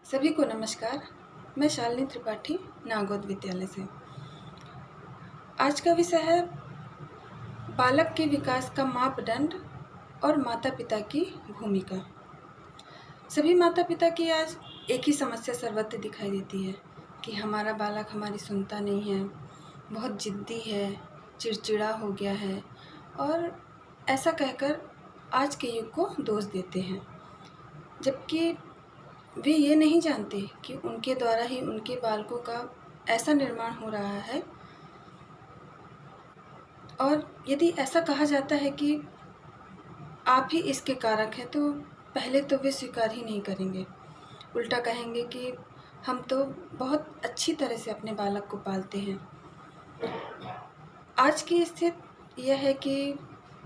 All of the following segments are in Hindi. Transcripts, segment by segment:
सभी को नमस्कार। मैं शालिनी त्रिपाठी नागौद विद्यालय से। आज का विषय है बालक के विकास का मापदंड और माता पिता की भूमिका। सभी माता पिता की आज एक ही समस्या सर्वत्र दिखाई देती है कि हमारा बालक हमारी सुनता नहीं है, बहुत जिद्दी है, चिड़चिड़ा हो गया है, और ऐसा कहकर आज के युग को दोष देते हैं, जबकि वे ये नहीं जानते कि उनके द्वारा ही उनके बालकों का ऐसा निर्माण हो रहा है। और यदि ऐसा कहा जाता है कि आप ही इसके कारक हैं, तो पहले तो वे स्वीकार ही नहीं करेंगे। उल्टा कहेंगे कि हम तो बहुत अच्छी तरह से अपने बालक को पालते हैं। आज की स्थिति यह है कि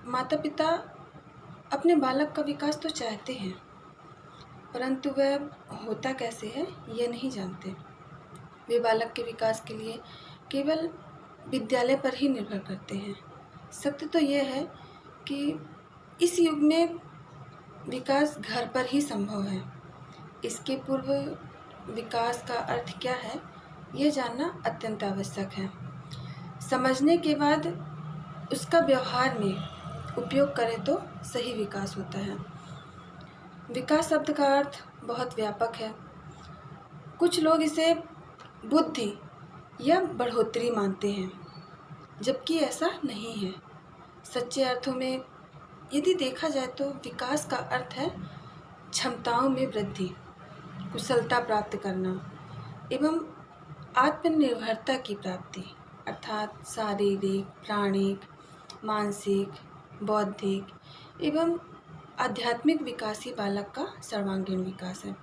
माता पिता अपने बालक का विकास तो चाहते हैं, परंतु वह होता कैसे है यह नहीं जानते। वे बालक के विकास के लिए केवल विद्यालय पर ही निर्भर करते हैं। सत्य तो यह है कि इस युग में विकास घर पर ही संभव है। इसके पूर्व विकास का अर्थ क्या है यह जानना अत्यंत आवश्यक है। समझने के बाद उसका व्यवहार में उपयोग करें तो सही विकास होता है। विकास शब्द का अर्थ बहुत व्यापक है। कुछ लोग इसे बुद्धि या बढ़ोतरी मानते हैं, जबकि ऐसा नहीं है। सच्चे अर्थों में यदि देखा जाए तो विकास का अर्थ है क्षमताओं में वृद्धि, कुशलता प्राप्त करना एवं आत्मनिर्भरता की प्राप्ति, अर्थात शारीरिक, प्राणिक, मानसिक, बौद्धिक एवं आध्यात्मिक विकास ही बालक का सर्वांगीण विकास है।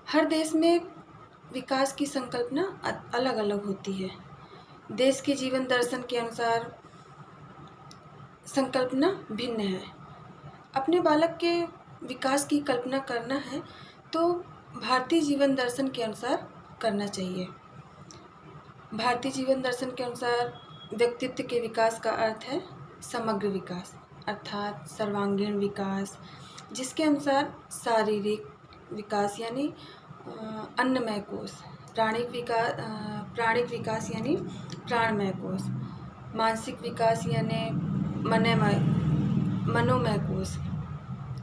हर देश में विकास की संकल्पना अलग अलग होती है। देश के जीवन दर्शन के अनुसार संकल्पना भिन्न है। अपने बालक के विकास की कल्पना करना है तो भारतीय जीवन दर्शन के अनुसार करना चाहिए। भारतीय जीवन दर्शन के अनुसार व्यक्तित्व के विकास का अर्थ है समग्र विकास, अर्थात सर्वांगीण विकास, जिसके अनुसार शारीरिक विकास यानी अन्नमय कोश, प्राणिक विकास यानी प्राणमय कोश, मानसिक विकास यानी मनोमय कोश,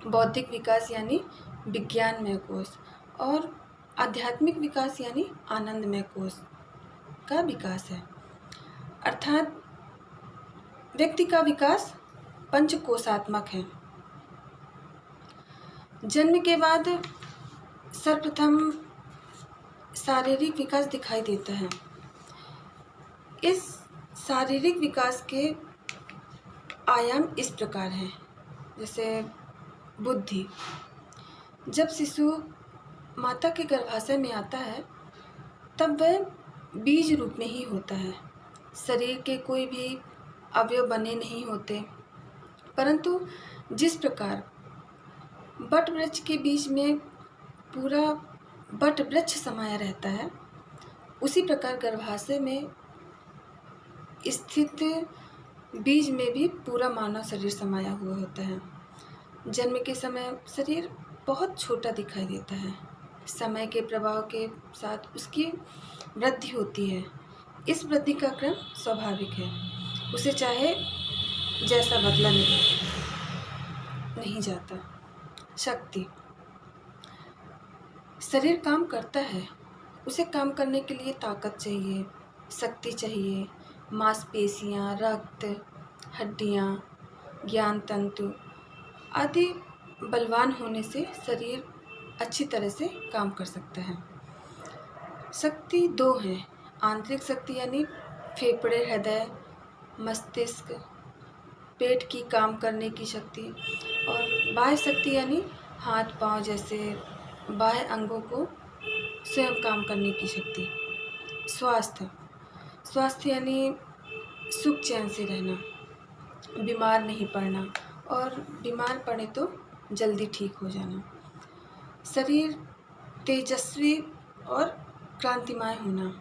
बौद्धिक विकास यानी विज्ञानमय कोश और आध्यात्मिक विकास यानी आनंदमय कोश का विकास है। अर्थात व्यक्ति का विकास पंचकोशात्मक है। जन्म के बाद सर्वप्रथम शारीरिक विकास दिखाई देता है। इस शारीरिक विकास के आयाम इस प्रकार हैं, जैसे बुद्धि। जब शिशु माता के गर्भाशय में आता है तब वह बीज रूप में ही होता है। शरीर के कोई भी अवयव बने नहीं होते, परंतु जिस प्रकार बट वृक्ष के बीज में पूरा बट वृक्ष समाया रहता है, उसी प्रकार गर्भाशय में स्थित बीज में भी पूरा मानव शरीर समाया हुआ होता है। जन्म के समय शरीर बहुत छोटा दिखाई देता है। समय के प्रभाव के साथ उसकी वृद्धि होती है। इस वृद्धि का क्रम स्वाभाविक है, उसे चाहे जैसा बदला नहीं जाता। शक्ति, शरीर काम करता है, उसे काम करने के लिए ताकत चाहिए, शक्ति चाहिए। मांसपेशियाँ, रक्त, हड्डियाँ, ज्ञान तंतु आदि बलवान होने से शरीर अच्छी तरह से काम कर सकता है। शक्ति दो हैं, आंतरिक शक्ति यानी फेफड़े, हृदय, मस्तिष्क, पेट की काम करने की शक्ति, और बाह्य शक्ति यानी हाथ पांव जैसे बाह्य अंगों को स्वयं काम करने की शक्ति। स्वास्थ्य यानी सुख चैन से रहना, बीमार नहीं पड़ना और बीमार पड़े तो जल्दी ठीक हो जाना। शरीर तेजस्वी और क्रांतिमय होना,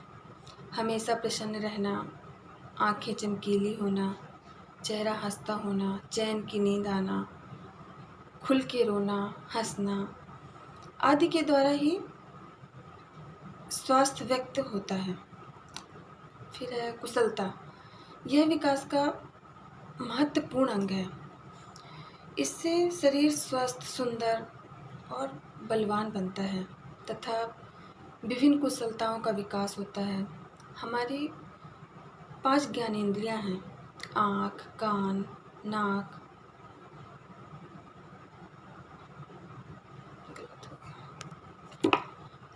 हमेशा प्रसन्न रहना, आंखें चमकीली होना, चेहरा हंसता होना, चैन की नींद आना, खुल के रोना, हंसना आदि के द्वारा ही स्वास्थ्य व्यक्त होता है। फिर है कुशलता। यह विकास का महत्वपूर्ण अंग है। इससे शरीर स्वस्थ, सुंदर और बलवान बनता है तथा विभिन्न कुशलताओं का विकास होता है। हमारी 5 ज्ञानेंद्रियां हैं: आँख, कान, नाक,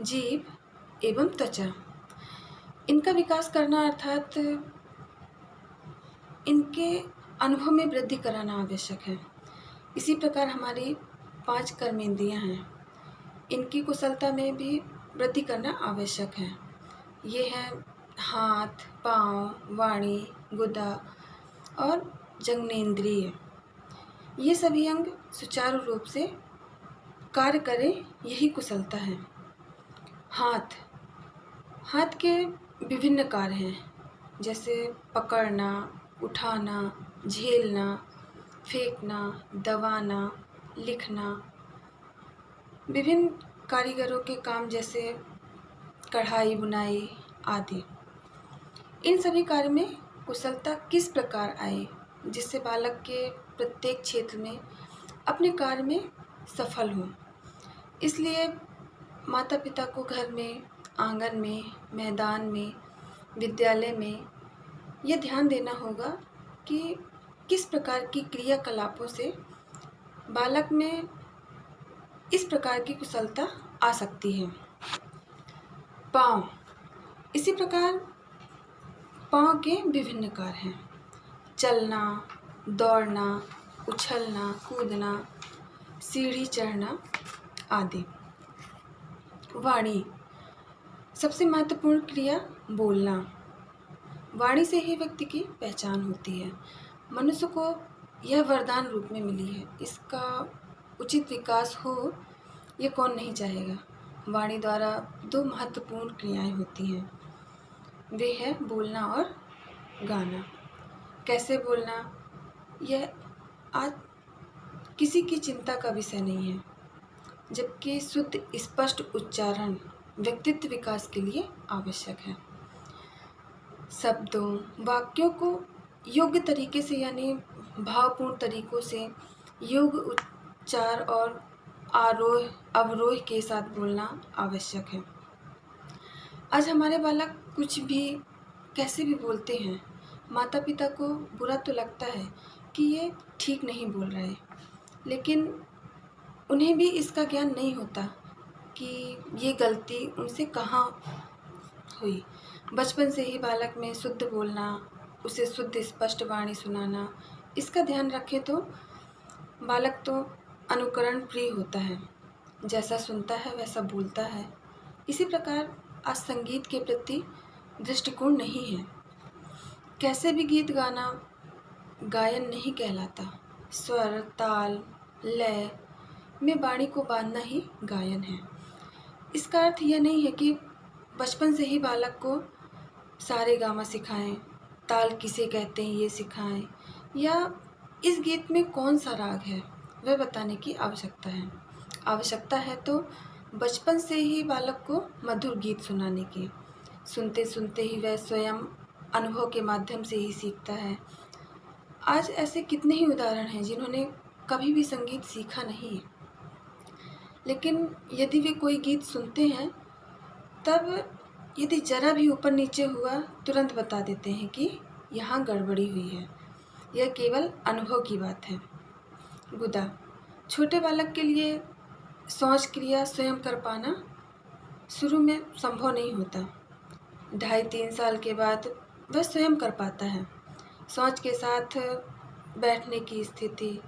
जीभ एवं त्वचा। इनका विकास करना अर्थात इनके अनुभव में वृद्धि कराना आवश्यक है। इसी प्रकार हमारी 5 कर्मेंद्रियां हैं, इनकी कुशलता में भी वृद्धि करना आवश्यक है। ये हैं हाथ, पाँव, वाणी, गुदा और जघनेंद्रिय। ये सभी अंग सुचारू रूप से कार्य करें, यही कुशलता है। हाथ के विभिन्न कार्य हैं, जैसे पकड़ना, उठाना, झेलना, फेंकना, दबाना, लिखना। विभिन्न कारीगरों के काम जैसे कढ़ाई, बुनाई आदि। इन सभी कार्य में कुशलता किस प्रकार आए, जिससे बालक के प्रत्येक क्षेत्र में अपने कार्य में सफल हो। इसलिए माता पिता को घर में, आंगन में, मैदान में, विद्यालय में यह ध्यान देना होगा कि किस प्रकार की क्रियाकलापों से बालक में इस प्रकार की कुशलता आ सकती है। पाँव। इसी प्रकार पाँव के विभिन्न कार्य हैं: चलना, दौड़ना, उछलना, कूदना, सीढ़ी चढ़ना आदि। वाणी। सबसे महत्वपूर्ण क्रिया बोलना। वाणी से ही व्यक्ति की पहचान होती है। मनुष्य को यह वरदान रूप में मिली है। इसका उचित विकास हो, ये कौन नहीं चाहेगा। वाणी द्वारा 2 महत्वपूर्ण क्रियाएं होती हैं, वे है बोलना और गाना। कैसे बोलना, यह आज किसी की चिंता का विषय नहीं है, जबकि शुद्ध स्पष्ट उच्चारण व्यक्तित्व विकास के लिए आवश्यक है। शब्दों, वाक्यों को योग्य तरीके से यानी भावपूर्ण तरीकों से योग्य उच्चार और आरोह अवरोह के साथ बोलना आवश्यक है। आज हमारे बालक कुछ भी कैसे भी बोलते हैं। माता पिता को बुरा तो लगता है कि ये ठीक नहीं बोल रहे, लेकिन उन्हें भी इसका ज्ञान नहीं होता कि ये गलती उनसे कहाँ हुई। बचपन से ही बालक में शुद्ध बोलना, उसे शुद्ध स्पष्ट वाणी सुनाना, इसका ध्यान रखें तो बालक तो अनुकरण प्रिय होता है। जैसा सुनता है वैसा बोलता है। इसी प्रकार आज संगीत के प्रति दृष्टिकोण नहीं है। कैसे भी गीत गाना गायन नहीं कहलाता। स्वर, ताल, लय में वाणी को बांधना ही गायन है। इसका अर्थ यह नहीं है कि बचपन से ही बालक को सारे गामा सिखाएं, ताल किसे कहते हैं ये सिखाएं, या इस गीत में कौन सा राग है वह बताने की आवश्यकता है। आवश्यकता है तो बचपन से ही बालक को मधुर गीत सुनाने की। सुनते सुनते ही वह स्वयं अनुभव के माध्यम से ही सीखता है। आज ऐसे कितने ही उदाहरण हैं जिन्होंने कभी भी संगीत सीखा नहीं, लेकिन यदि वे कोई गीत सुनते हैं तब यदि जरा भी ऊपर नीचे हुआ तुरंत बता देते हैं कि यहाँ गड़बड़ी हुई है। यह केवल अनुभव की बात है। गुदा। छोटे बालक के लिए शौच क्रिया स्वयं कर पाना शुरू में संभव नहीं होता। 2.5-3 साल के बाद वह स्वयं कर पाता है। शौच के साथ बैठने की स्थिति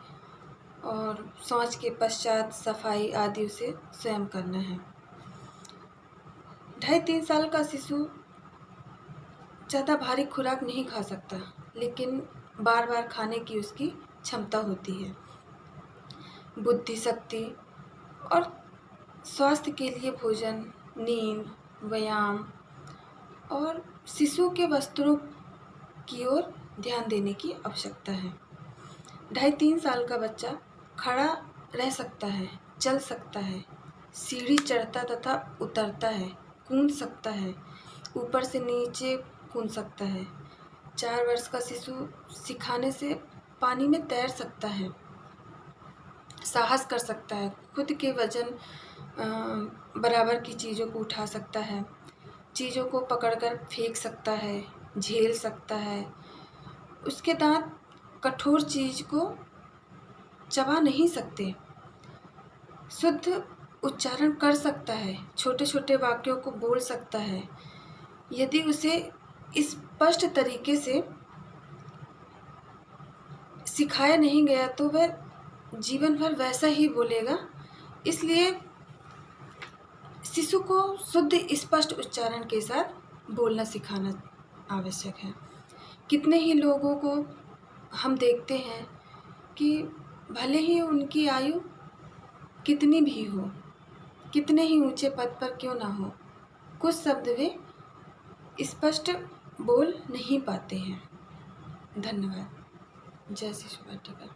और शौच के पश्चात सफाई आदि उसे स्वयं करना है। 2.5-3 साल का शिशु ज़्यादा भारी खुराक नहीं खा सकता, लेकिन बार बार खाने की उसकी क्षमता होती है। बुद्धि शक्ति और स्वास्थ्य के लिए भोजन, नींद, व्यायाम और शिशु के वस्त्रों की ओर ध्यान देने की आवश्यकता है। 2.5-3 साल का बच्चा खड़ा रह सकता है, चल सकता है, सीढ़ी चढ़ता तथा उतरता है, कूद सकता है, ऊपर से नीचे कूद सकता है। 4 वर्ष का शिशु सिखाने से पानी में तैर सकता है, साहस कर सकता है, खुद के वजन बराबर की चीज़ों को उठा सकता है, चीज़ों को पकड़कर फेंक सकता है, झेल सकता है। उसके दांत कठोर चीज़ को चबा नहीं सकते, शुद्ध उच्चारण कर सकता है, छोटे छोटे वाक्यों को बोल सकता है। यदि उसे स्पष्ट तरीके से सिखाया नहीं गया तो वह जीवन भर वैसा ही बोलेगा। इसलिए शिशु को शुद्ध स्पष्ट उच्चारण के साथ बोलना सिखाना आवश्यक है। कितने ही लोगों को हम देखते हैं कि भले ही उनकी आयु कितनी भी हो, कितने ही ऊंचे पद पर क्यों ना हो, कुछ शब्द वे स्पष्ट बोल नहीं पाते हैं। धन्यवाद। जय शिशु वाटिका।